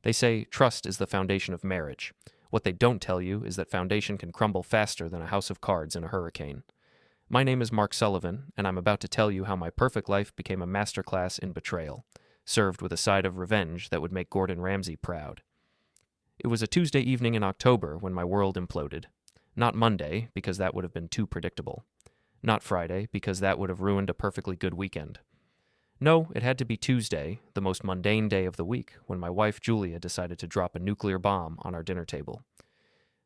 They say trust is the foundation of marriage. What they don't tell you is that foundation can crumble faster than a house of cards in a hurricane. My name is Mark Sullivan, and I'm about to tell you how my perfect life became a masterclass in betrayal, served with a side of revenge that would make Gordon Ramsay proud. It was a Tuesday evening in October when my world imploded. Not Monday, because that would have been too predictable. Not Friday, because that would have ruined a perfectly good weekend. No, it had to be Tuesday, the most mundane day of the week, when my wife Julia decided to drop a nuclear bomb on our dinner table.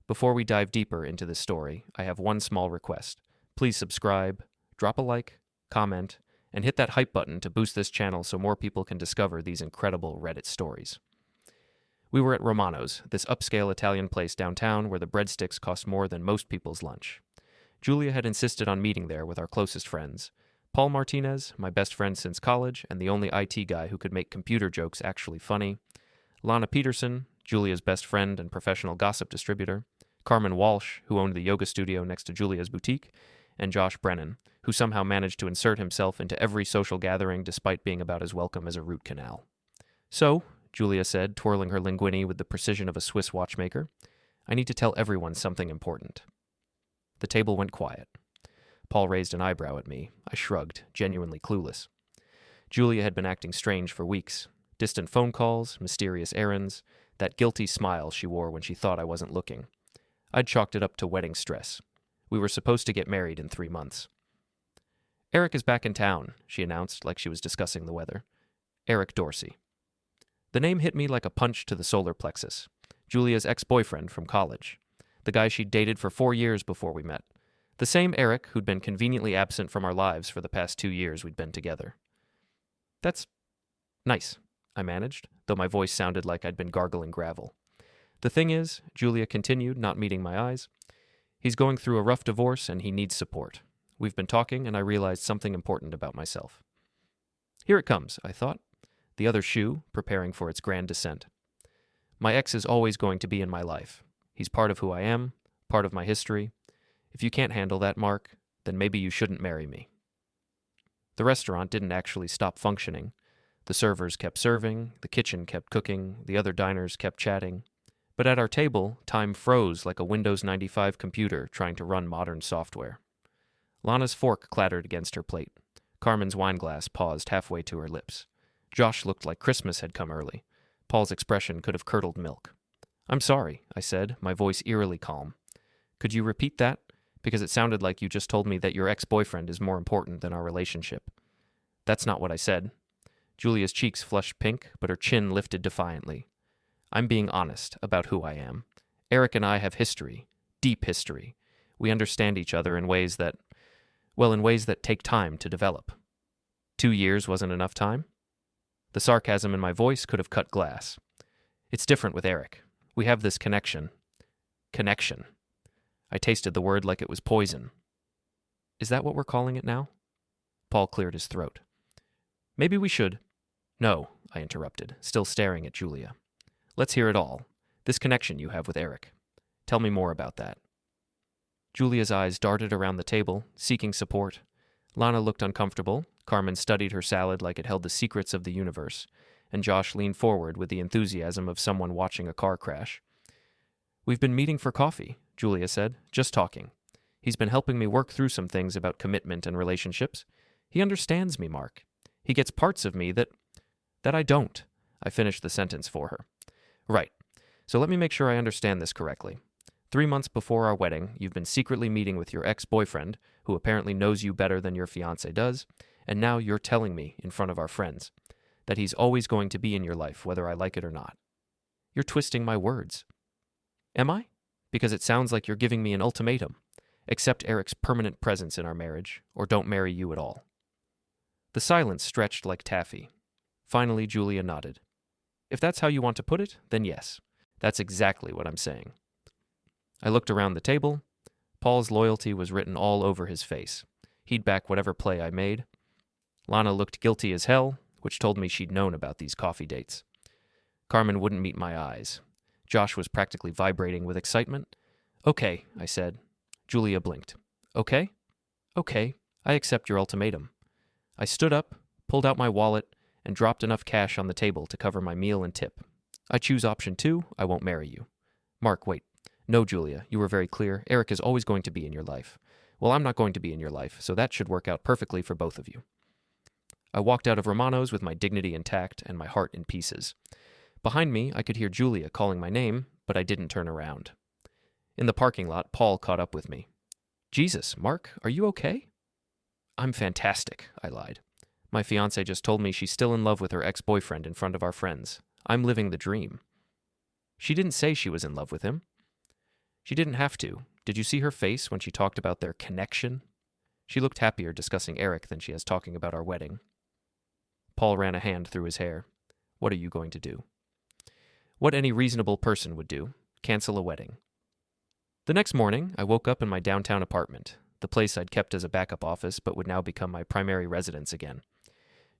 Before we dive deeper into this story, I have one small request. Please subscribe, drop a like, comment, and hit that hype button to boost this channel so more people can discover these incredible Reddit stories. We were at Romano's, this upscale Italian place downtown where the breadsticks cost more than most people's lunch. Julia had insisted on meeting there with our closest friends. Paul Martinez, my best friend since college and the only IT guy who could make computer jokes actually funny. Lana Peterson, Julia's best friend and professional gossip distributor. Carmen Walsh, who owned the yoga studio next to Julia's boutique. And Josh Brennan, who somehow managed to insert himself into every social gathering despite being about as welcome as a root canal. So, Julia said, twirling her linguine with the precision of a Swiss watchmaker, I need to tell everyone something important. The table went quiet. Paul raised an eyebrow at me. I shrugged, genuinely clueless. Julia had been acting strange for weeks. Distant phone calls, mysterious errands, that guilty smile she wore when she thought I wasn't looking. I'd chalked it up to wedding stress. We were supposed to get married in 3 months. Eric is back in town, she announced like she was discussing the weather. Eric Dorsey. The name hit me like a punch to the solar plexus. Julia's ex-boyfriend from college. The guy she'd dated for 4 years before we met. The same Eric who'd been conveniently absent from our lives for the past 2 years we'd been together. That's nice, I managed, though my voice sounded like I'd been gargling gravel. The thing is, Julia continued, not meeting my eyes, he's going through a rough divorce and he needs support. We've been talking and I realized something important about myself. Here it comes, I thought, the other shoe preparing for its grand descent. My ex is always going to be in my life. He's part of who I am, part of my history. If you can't handle that, Mark, then maybe you shouldn't marry me. The restaurant didn't actually stop functioning. The servers kept serving, the kitchen kept cooking, the other diners kept chatting. But at our table, time froze like a Windows 95 computer trying to run modern software. Lana's fork clattered against her plate. Carmen's wineglass paused halfway to her lips. Josh looked like Christmas had come early. Paul's expression could have curdled milk. I'm sorry, I said, my voice eerily calm. Could you repeat that? Because it sounded like you just told me that your ex-boyfriend is more important than our relationship. That's not what I said. Julia's cheeks flushed pink, but her chin lifted defiantly. I'm being honest about who I am. Eric and I have history, deep history. We understand each other in ways that take time to develop. 2 years wasn't enough time? The sarcasm in my voice could have cut glass. It's different with Eric. We have this connection. Connection. I tasted the word like it was poison. Is that what we're calling it now? Paul cleared his throat. Maybe we should. No, I interrupted, still staring at Julia. Let's hear it all. This connection you have with Eric. Tell me more about that. Julia's eyes darted around the table, seeking support. Lana looked uncomfortable. Carmen studied her salad like it held the secrets of the universe, and Josh leaned forward with the enthusiasm of someone watching a car crash. We've been meeting for coffee, Julia said, just talking. He's been helping me work through some things about commitment and relationships. He understands me, Mark. He gets parts of me that I don't. I finished the sentence for her. Right. So let me make sure I understand this correctly. 3 months before our wedding, you've been secretly meeting with your ex-boyfriend, who apparently knows you better than your fiancé does, and now you're telling me, in front of our friends, that he's always going to be in your life, whether I like it or not. You're twisting my words. Am I? Because it sounds like you're giving me an ultimatum. Accept Eric's permanent presence in our marriage, or don't marry you at all. The silence stretched like taffy. Finally, Julia nodded. If that's how you want to put it, then yes. That's exactly what I'm saying. I looked around the table. Paul's loyalty was written all over his face. He'd back whatever play I made. Lana looked guilty as hell, which told me she'd known about these coffee dates. Carmen wouldn't meet my eyes. Josh was practically vibrating with excitement. Okay, I said. Julia blinked. Okay? Okay, I accept your ultimatum. I stood up, pulled out my wallet, and dropped enough cash on the table to cover my meal and tip. I choose option 2, I won't marry you. Mark, wait. No, Julia, you were very clear. Eric is always going to be in your life. Well, I'm not going to be in your life, so that should work out perfectly for both of you. I walked out of Romano's with my dignity intact and my heart in pieces. Behind me, I could hear Julia calling my name, but I didn't turn around. In the parking lot, Paul caught up with me. Jesus, Mark, are you okay? I'm fantastic, I lied. My fiancée just told me she's still in love with her ex-boyfriend in front of our friends. I'm living the dream. She didn't say she was in love with him. She didn't have to. Did you see her face when she talked about their connection? She looked happier discussing Eric than she has talking about our wedding. Paul ran a hand through his hair. What are you going to do? What any reasonable person would do. Cancel a wedding. The next morning, I woke up in my downtown apartment, the place I'd kept as a backup office but would now become my primary residence again.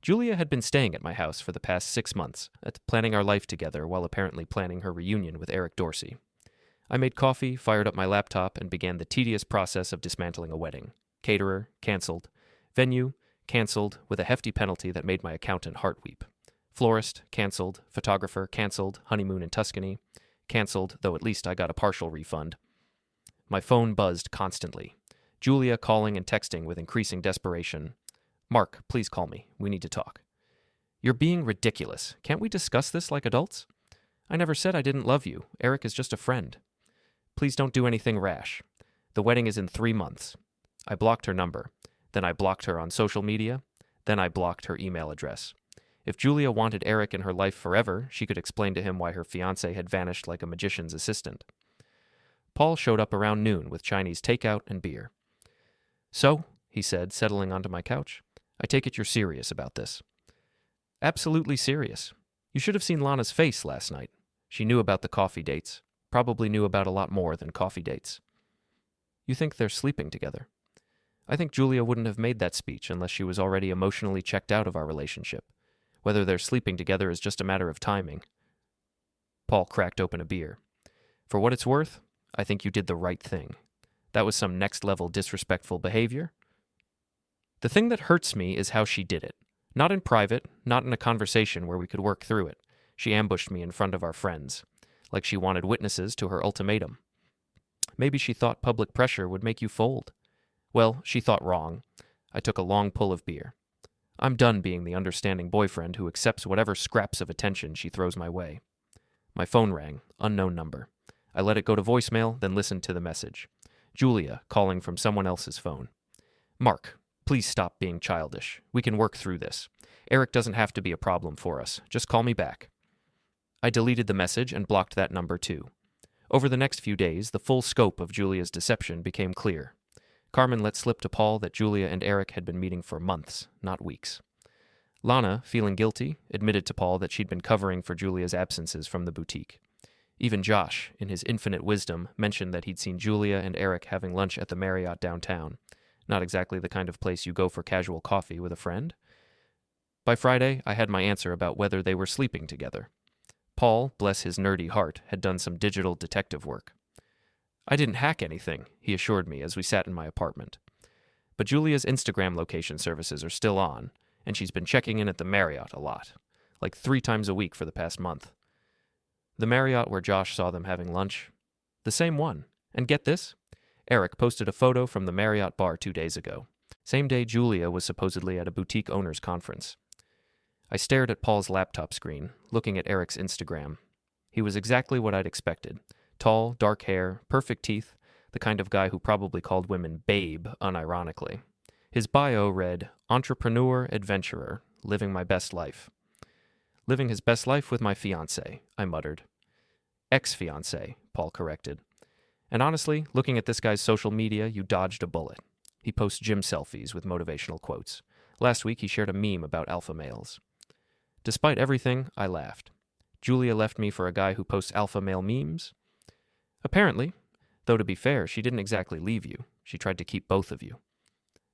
Julia had been staying at my house for the past 6 months, planning our life together while apparently planning her reunion with Eric Dorsey. I made coffee, fired up my laptop, and began the tedious process of dismantling a wedding. Caterer, canceled. Venue, canceled, with a hefty penalty that made my accountant heart weep. Florist, canceled. Photographer, canceled. Honeymoon in Tuscany, canceled, though at least I got a partial refund. My phone buzzed constantly. Julia calling and texting with increasing desperation. Mark, please call me. We need to talk. You're being ridiculous. Can't we discuss this like adults? I never said I didn't love you. Eric is just a friend. Please don't do anything rash. The wedding is in 3 months. I blocked her number. Then I blocked her on social media. Then I blocked her email address. If Julia wanted Eric in her life forever, she could explain to him why her fiancé had vanished like a magician's assistant. Paul showed up around noon with Chinese takeout and beer. So, he said, settling onto my couch, I take it you're serious about this. Absolutely serious. You should have seen Lana's face last night. She knew about the coffee dates. Probably knew about a lot more than coffee dates. You think they're sleeping together? I think Julia wouldn't have made that speech unless she was already emotionally checked out of our relationship. Whether they're sleeping together is just a matter of timing. Paul cracked open a beer. For what it's worth, I think you did the right thing. That was some next-level disrespectful behavior. The thing that hurts me is how she did it. Not in private, not in a conversation where we could work through it. She ambushed me in front of our friends, like she wanted witnesses to her ultimatum. Maybe she thought public pressure would make you fold. Well, she thought wrong. I took a long pull of beer. I'm done being the understanding boyfriend who accepts whatever scraps of attention she throws my way. My phone rang, unknown number. I let it go to voicemail, then listened to the message. Julia, calling from someone else's phone. Mark, please stop being childish. We can work through this. Eric doesn't have to be a problem for us. Just call me back. I deleted the message and blocked that number too. Over the next few days, the full scope of Julia's deception became clear. Carmen let slip to Paul that Julia and Eric had been meeting for months, not weeks. Lana, feeling guilty, admitted to Paul that she'd been covering for Julia's absences from the boutique. Even Josh, in his infinite wisdom, mentioned that he'd seen Julia and Eric having lunch at the Marriott downtown. Not exactly the kind of place you go for casual coffee with a friend. By Friday, I had my answer about whether they were sleeping together. Paul, bless his nerdy heart, had done some digital detective work. I didn't hack anything, he assured me as we sat in my apartment. But Julia's Instagram location services are still on, and she's been checking in at the Marriott a lot, like 3 times a week for the past month. The Marriott where Josh saw them having lunch. The same one. And get this? Eric posted a photo from the Marriott bar 2 days ago. Same day Julia was supposedly at a boutique owners conference. I stared at Paul's laptop screen, looking at Eric's Instagram. He was exactly what I'd expected. Tall, dark hair, perfect teeth, the kind of guy who probably called women babe unironically. His bio read, entrepreneur, adventurer, living my best life. Living his best life with my fiancée, I muttered. Ex-fiancée, Paul corrected. And honestly, looking at this guy's social media, you dodged a bullet. He posts gym selfies with motivational quotes. Last week he shared a meme about alpha males. Despite everything, I laughed. Julia left me for a guy who posts alpha male memes? Apparently, though to be fair, she didn't exactly leave you. She tried to keep both of you.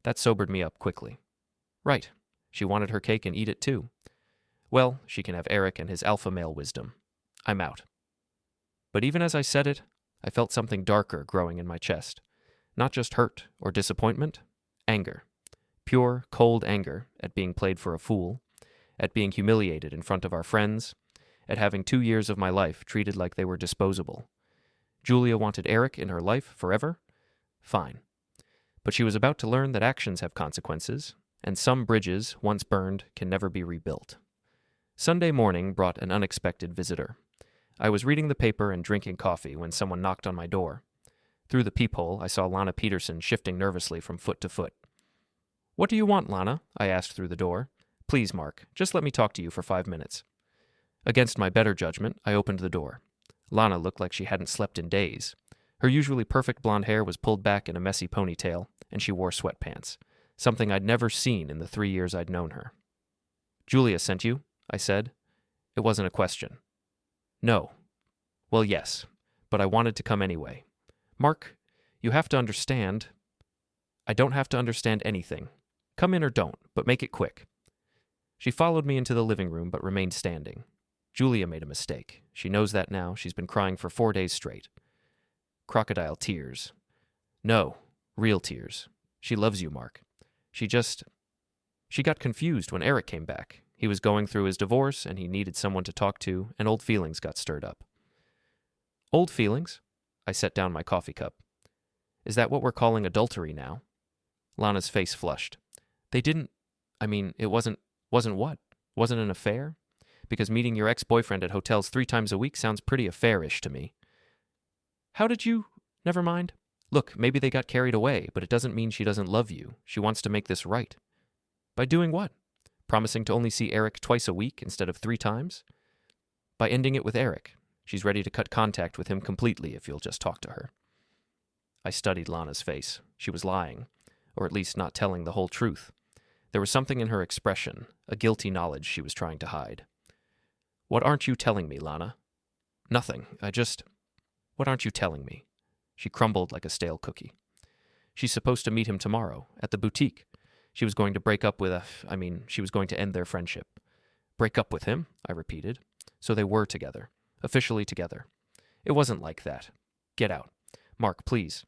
That sobered me up quickly. Right, she wanted her cake and eat it too. Well, she can have Eric and his alpha male wisdom. I'm out. But even as I said it, I felt something darker growing in my chest. Not just hurt or disappointment, anger. Pure, cold anger at being played for a fool, at being humiliated in front of our friends, at having 2 years of my life treated like they were disposable. Julia wanted Eric in her life forever? Fine. But she was about to learn that actions have consequences, and some bridges, once burned, can never be rebuilt. Sunday morning brought an unexpected visitor. I was reading the paper and drinking coffee when someone knocked on my door. Through the peephole, I saw Lana Peterson shifting nervously from foot to foot. "What do you want, Lana?" I asked through the door. "Please, Mark, just let me talk to you for 5 minutes." Against my better judgment, I opened the door. Lana looked like she hadn't slept in days. Her usually perfect blonde hair was pulled back in a messy ponytail, and she wore sweatpants, something I'd never seen in the 3 years I'd known her. "Julia sent you?" I said. It wasn't a question. "No." "Well, yes, but I wanted to come anyway. Mark, you have to understand." "I don't have to understand anything. Come in or don't, but make it quick." She followed me into the living room but remained standing. Julia made a mistake. She knows that now. She's been crying for 4 days straight. Crocodile tears. No, real tears. She loves you, Mark. She got confused when Eric came back. He was going through his divorce, and he needed someone to talk to, and old feelings got stirred up. Old feelings? I set down my coffee cup. Is that what we're calling adultery now? Lana's face flushed. It wasn't what? Wasn't an affair? Because meeting your ex-boyfriend at hotels 3 times a week sounds pretty affairish to me. How did you? Never mind. Look, maybe they got carried away, but it doesn't mean she doesn't love you. She wants to make this right. By doing what? Promising to only see Eric twice a week instead of 3 times? By ending it with Eric. She's ready to cut contact with him completely if you'll just talk to her. I studied Lana's face. She was lying, or at least not telling the whole truth. There was something in her expression, a guilty knowledge she was trying to hide. What aren't you telling me, Lana? Nothing. What aren't you telling me? She crumbled like a stale cookie. She's supposed to meet him tomorrow, at the boutique. She was going to break up she was going to end their friendship. Break up with him, I repeated. So they were together. Officially together. It wasn't like that. Get out. Mark, please.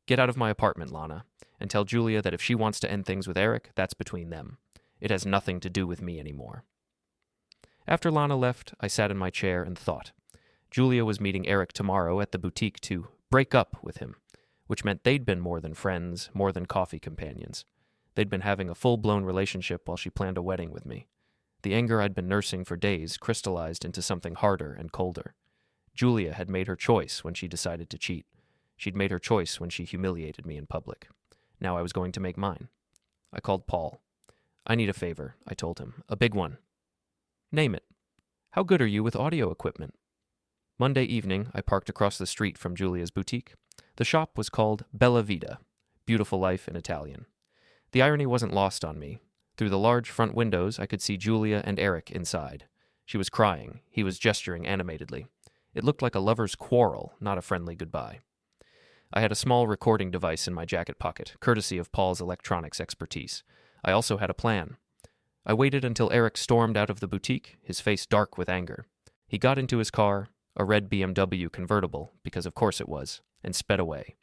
Get out of my apartment, Lana, and tell Julia that if she wants to end things with Eric, that's between them. It has nothing to do with me anymore. After Lana left, I sat in my chair and thought. Julia was meeting Eric tomorrow at the boutique to break up with him, which meant they'd been more than friends, more than coffee companions. They'd been having a full-blown relationship while she planned a wedding with me. The anger I'd been nursing for days crystallized into something harder and colder. Julia had made her choice when she decided to cheat. She'd made her choice when she humiliated me in public. Now I was going to make mine. I called Paul. "I need a favor," I told him. "A big one." "Name it." "How good are you with audio equipment?" Monday evening, I parked across the street from Julia's boutique. The shop was called Bella Vita, Beautiful Life in Italian. The irony wasn't lost on me. Through the large front windows, I could see Julia and Eric inside. She was crying. He was gesturing animatedly. It looked like a lover's quarrel, not a friendly goodbye. I had a small recording device in my jacket pocket, courtesy of Paul's electronics expertise. I also had a plan. I waited until Eric stormed out of the boutique, his face dark with anger. He got into his car, a red BMW convertible, because of course it was, and sped away.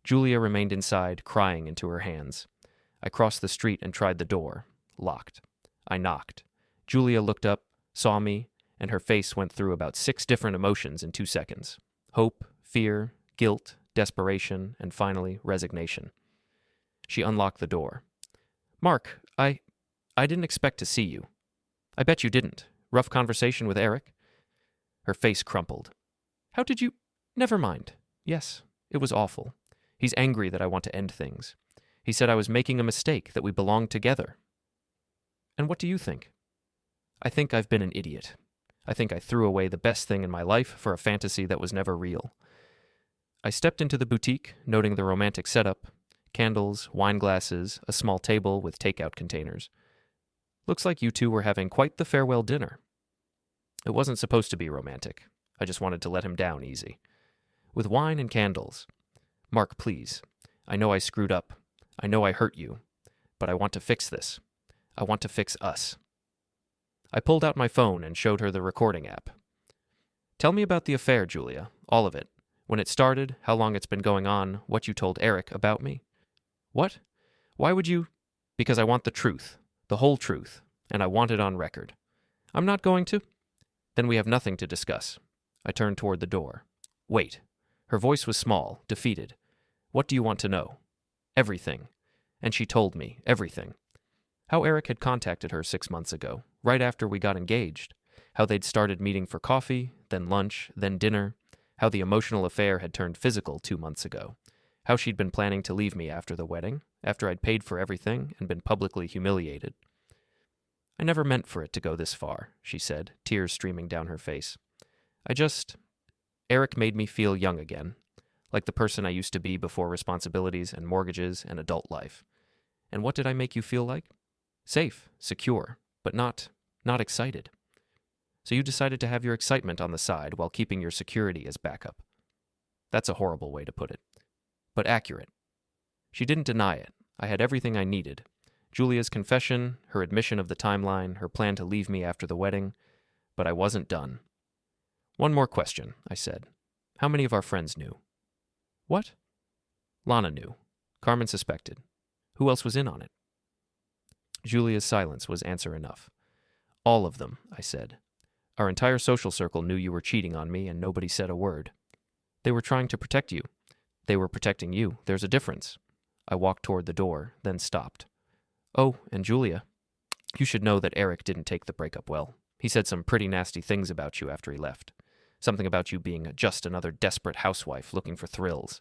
Julia remained inside, crying into her hands. I crossed the street and tried the door. Locked. I knocked. Julia looked up, saw me, and her face went through about 6 different emotions in 2 seconds. Hope, fear, guilt, desperation, and finally, resignation. She unlocked the door. "Mark, I didn't expect to see you." "I bet you didn't. Rough conversation with Eric?" Her face crumpled. "How did you—" "Never mind. Yes, it was awful. He's angry that I want to end things. He said I was making a mistake, that we belonged together." "And what do you think?" "I think I've been an idiot. I think I threw away the best thing in my life for a fantasy that was never real." I stepped into the boutique, noting the romantic setup. Candles, wine glasses, a small table with takeout containers. "Looks like you two were having quite the farewell dinner." It wasn't supposed to be romantic. I just wanted to let him down easy. "With wine and candles. Mark, please. I know I screwed up. I know I hurt you. But I want to fix this. I want to fix us." I pulled out my phone and showed her the recording app. "Tell me about the affair, Julia. All of it. When it started, how long it's been going on, what you told Eric about me." "What? Why would you—" "Because I want the truth. The whole truth. And I want it on record." "I'm not going to—" Then we have nothing to discuss. I turned toward the door. Wait. Her voice was small, defeated. What do you want to know? Everything. And she told me everything. How Eric had contacted her 6 months ago, right after we got engaged. How they'd started meeting for coffee, then lunch, then dinner. How the emotional affair had turned physical 2 months ago. How she'd been planning to leave me after the wedding, after I'd paid for everything and been publicly humiliated. I never meant for it to go this far, she said, tears streaming down her face. Eric made me feel young again, like the person I used to be before responsibilities and mortgages and adult life. And what did I make you feel like? Safe, secure, but not excited. So you decided to have your excitement on the side while keeping your security as backup. That's a horrible way to put it, but accurate. She didn't deny it. I had everything I needed. Julia's confession, her admission of the timeline, her plan to leave me after the wedding, but I wasn't done. One more question, I said. How many of our friends knew? What? Lana knew. Carmen suspected. Who else was in on it? Julia's silence was answer enough. All of them, I said. Our entire social circle knew you were cheating on me and nobody said a word. They were trying to protect you. They were protecting you. There's a difference. I walked toward the door, then stopped. Oh, and Julia, you should know that Eric didn't take the breakup well. He said some pretty nasty things about you after he left. Something about you being just another desperate housewife looking for thrills.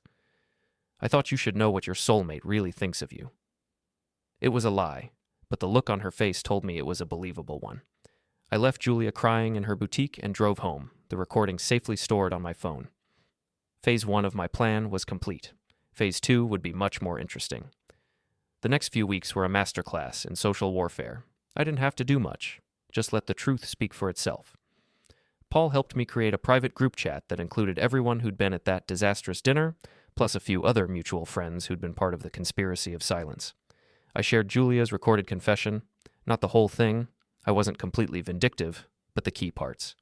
I thought you should know what your soulmate really thinks of you. It was a lie, but the look on her face told me it was a believable one. I left Julia crying in her boutique and drove home, the recording safely stored on my phone. Phase 1 of my plan was complete. Phase 2 would be much more interesting. The next few weeks were a masterclass in social warfare. I didn't have to do much, just let the truth speak for itself. Paul helped me create a private group chat that included everyone who'd been at that disastrous dinner, plus a few other mutual friends who'd been part of the conspiracy of silence. I shared Julia's recorded confession, not the whole thing. I wasn't completely vindictive, but the key parts.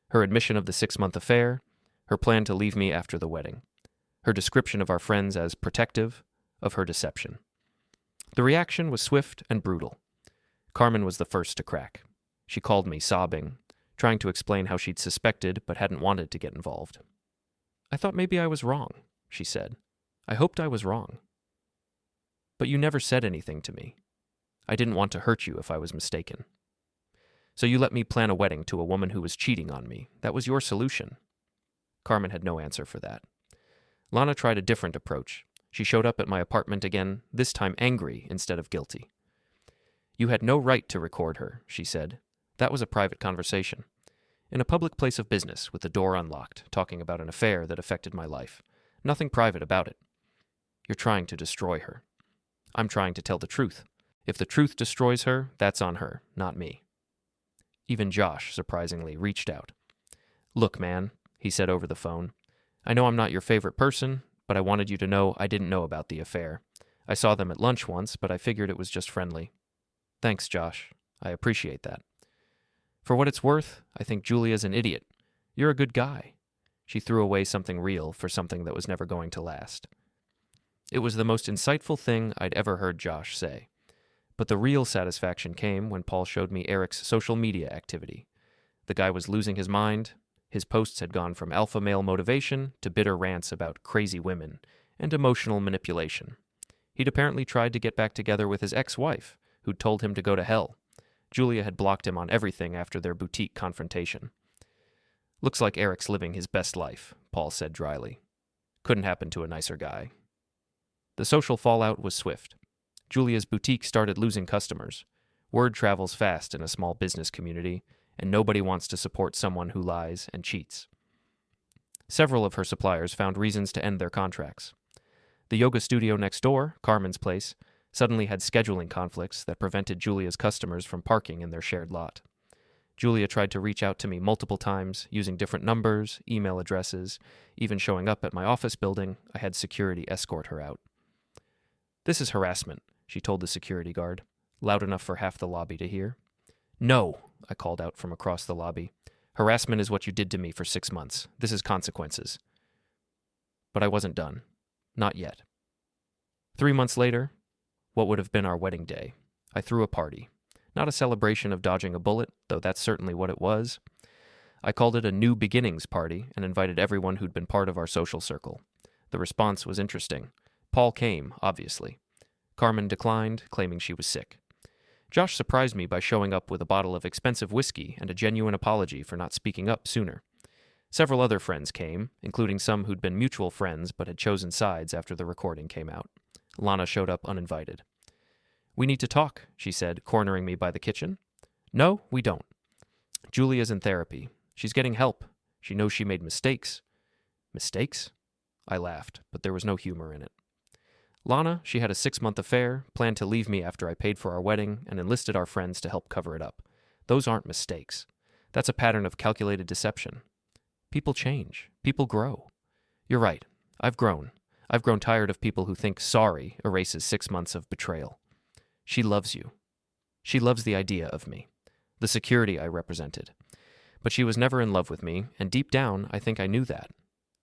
Her admission of the 6-month affair, her plan to leave me after the wedding, her description of our friends as protective, of her deception. The reaction was swift and brutal. Carmen was the first to crack. She called me, sobbing, trying to explain how she'd suspected but hadn't wanted to get involved. I thought maybe I was wrong, she said. I hoped I was wrong. But you never said anything to me. I didn't want to hurt you if I was mistaken. So you let me plan a wedding to a woman who was cheating on me. That was your solution. Carmen had no answer for that. Lana tried a different approach. She showed up at my apartment again, this time angry instead of guilty. You had no right to record her, she said. That was a private conversation. In a public place of business, with the door unlocked, talking about an affair that affected my life. Nothing private about it. You're trying to destroy her. I'm trying to tell the truth. If the truth destroys her, that's on her, not me. Even Josh, surprisingly, reached out. Look, man, he said over the phone. I know I'm not your favorite person, but I wanted you to know I didn't know about the affair. I saw them at lunch once, but I figured it was just friendly. Thanks, Josh. I appreciate that. For what it's worth, I think Julia's an idiot. You're a good guy. She threw away something real for something that was never going to last. It was the most insightful thing I'd ever heard Josh say. But the real satisfaction came when Paul showed me Eric's social media activity. The guy was losing his mind. His posts had gone from alpha male motivation to bitter rants about crazy women and emotional manipulation. He'd apparently tried to get back together with his ex-wife, who'd told him to go to hell. Julia had blocked him on everything after their boutique confrontation. Looks like Eric's living his best life, Paul said dryly. Couldn't happen to a nicer guy. The social fallout was swift. Julia's boutique started losing customers. Word travels fast in a small business community, and nobody wants to support someone who lies and cheats. Several of her suppliers found reasons to end their contracts. The yoga studio next door, Carmen's place, suddenly had scheduling conflicts that prevented Julia's customers from parking in their shared lot. Julia tried to reach out to me multiple times, using different numbers, email addresses, even showing up at my office building. I had security escort her out. This is harassment, she told the security guard, loud enough for half the lobby to hear. No, I called out from across the lobby. Harassment is what you did to me for 6 months. This is consequences. But I wasn't done. Not yet. 3 months later, what would have been our wedding day, I threw a party. Not a celebration of dodging a bullet, though that's certainly what it was. I called it a New Beginnings party and invited everyone who'd been part of our social circle. The response was interesting. Paul came, obviously. Carmen declined, claiming she was sick. Josh surprised me by showing up with a bottle of expensive whiskey and a genuine apology for not speaking up sooner. Several other friends came, including some who'd been mutual friends but had chosen sides after the recording came out. Lana showed up uninvited. "We need to talk," she said, cornering me by the kitchen. "No, we don't. Julia's in therapy. She's getting help. She knows she made mistakes." "Mistakes?" I laughed, but there was no humor in it. Lana, she had a 6-month affair, planned to leave me after I paid for our wedding, and enlisted our friends to help cover it up. Those aren't mistakes. That's a pattern of calculated deception. People change. People grow. You're right. I've grown. I've grown tired of people who think sorry erases 6 months of betrayal. She loves you. She loves the idea of me, the security I represented. But she was never in love with me, and deep down, I think I knew that.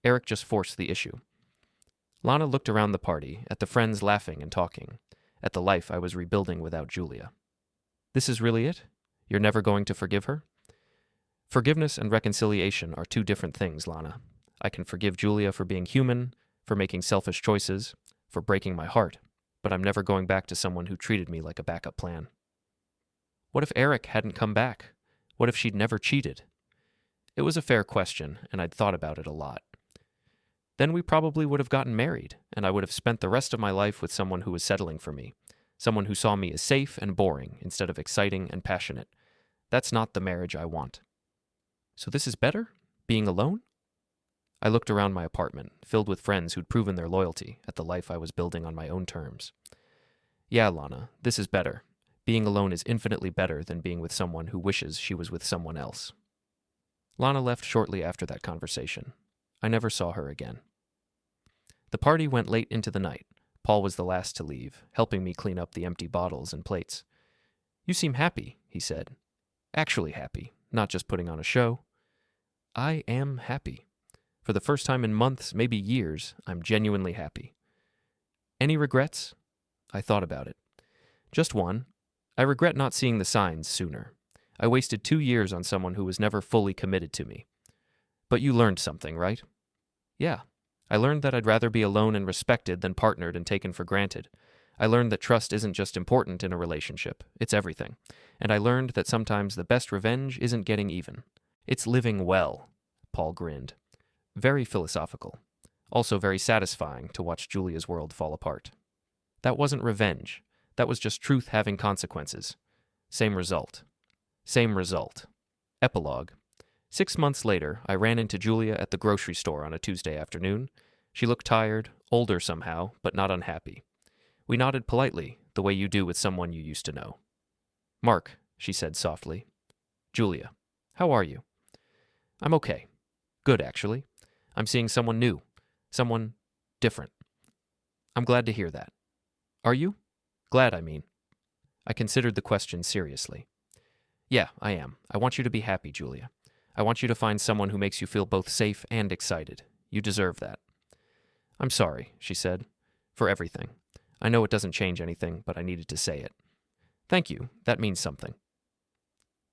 Eric just forced the issue. Lana looked around the party, at the friends laughing and talking, at the life I was rebuilding without Julia. "This is really it? You're never going to forgive her?" "Forgiveness and reconciliation are two different things, Lana. I can forgive Julia for being human, for making selfish choices, for breaking my heart, but I'm never going back to someone who treated me like a backup plan." What if Eric hadn't come back? What if she'd never cheated? It was a fair question, and I'd thought about it a lot. Then we probably would have gotten married, and I would have spent the rest of my life with someone who was settling for me, someone who saw me as safe and boring instead of exciting and passionate. That's not the marriage I want. So this is better? Being alone? I looked around my apartment, filled with friends who'd proven their loyalty at the life I was building on my own terms. Yeah, Lana, this is better. Being alone is infinitely better than being with someone who wishes she was with someone else. Lana left shortly after that conversation. I never saw her again. The party went late into the night. Paul was the last to leave, helping me clean up the empty bottles and plates. "You seem happy," he said. "Actually happy, not just putting on a show." I am happy. For the first time in months, maybe years, I'm genuinely happy. "Any regrets?" I thought about it. Just one. I regret not seeing the signs sooner. I wasted 2 years on someone who was never fully committed to me. But you learned something, right? Yeah. I learned that I'd rather be alone and respected than partnered and taken for granted. I learned that trust isn't just important in a relationship, it's everything. And I learned that sometimes the best revenge isn't getting even. It's living well. Paul grinned. Very philosophical. Also very satisfying to watch Julia's world fall apart. That wasn't revenge. That was just truth having consequences. Same result. Same result. Epilogue. 6 months later, I ran into Julia at the grocery store on a Tuesday afternoon. She looked tired, older somehow, but not unhappy. We nodded politely, the way you do with someone you used to know. "Mark," she said softly. "Julia, how are you?" "I'm okay. Good, actually. I'm seeing someone new. Someone different." "I'm glad to hear that." "Are you?" "Glad, I mean." I considered the question seriously. "Yeah, I am. I want you to be happy, Julia. I want you to find someone who makes you feel both safe and excited. You deserve that." "I'm sorry," she said, "for everything. I know it doesn't change anything, but I needed to say it." "Thank you. That means something."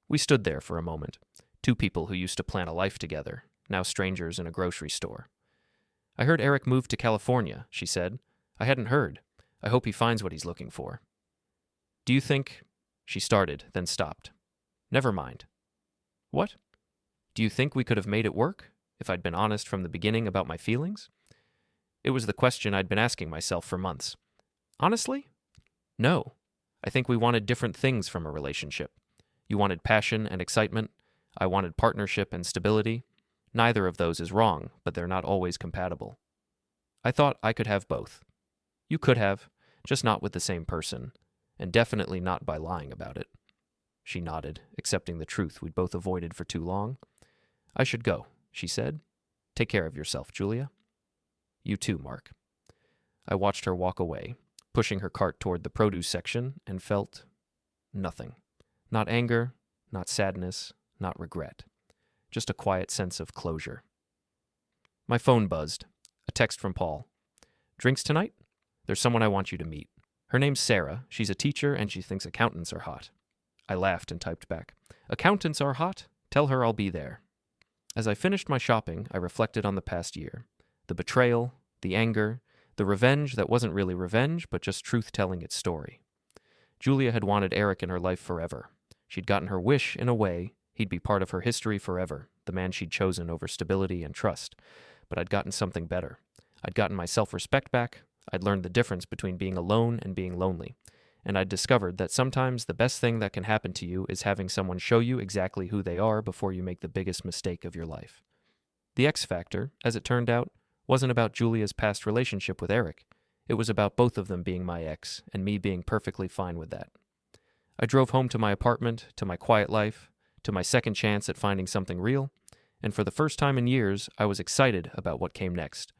We stood there for a moment, two people who used to plan a life together, now strangers in a grocery store. "I heard Eric moved to California," she said. "I hadn't heard. I hope he finds what he's looking for." "Do you think—" She started, then stopped. "Never mind." "What? Do you think we could have made it work, if I'd been honest from the beginning about my feelings?" It was the question I'd been asking myself for months. Honestly? No. I think we wanted different things from a relationship. You wanted passion and excitement. I wanted partnership and stability. Neither of those is wrong, but they're not always compatible. I thought I could have both. You could have, just not with the same person, and definitely not by lying about it. She nodded, accepting the truth we'd both avoided for too long. "I should go," she said. "Take care of yourself, Julia." "You too, Mark." I watched her walk away, pushing her cart toward the produce section, and felt nothing. Not anger, not sadness, not regret. Just a quiet sense of closure. My phone buzzed. A text from Paul. "Drinks tonight? There's someone I want you to meet. Her name's Sarah. She's a teacher, and she thinks accountants are hot." I laughed and typed back, "Accountants are hot? Tell her I'll be there." As I finished my shopping, I reflected on the past year. The betrayal, the anger, the revenge that wasn't really revenge, but just truth telling its story. Julia had wanted Eric in her life forever. She'd gotten her wish in a way. He'd be part of her history forever, the man she'd chosen over stability and trust. But I'd gotten something better. I'd gotten my self-respect back. I'd learned the difference between being alone and being lonely. And I'd discovered that sometimes the best thing that can happen to you is having someone show you exactly who they are before you make the biggest mistake of your life. The X Factor, as it turned out, wasn't about Julia's past relationship with Eric. It was about both of them being my ex, and me being perfectly fine with that. I drove home to my apartment, to my quiet life, to my second chance at finding something real, and for the first time in years, I was excited about what came next.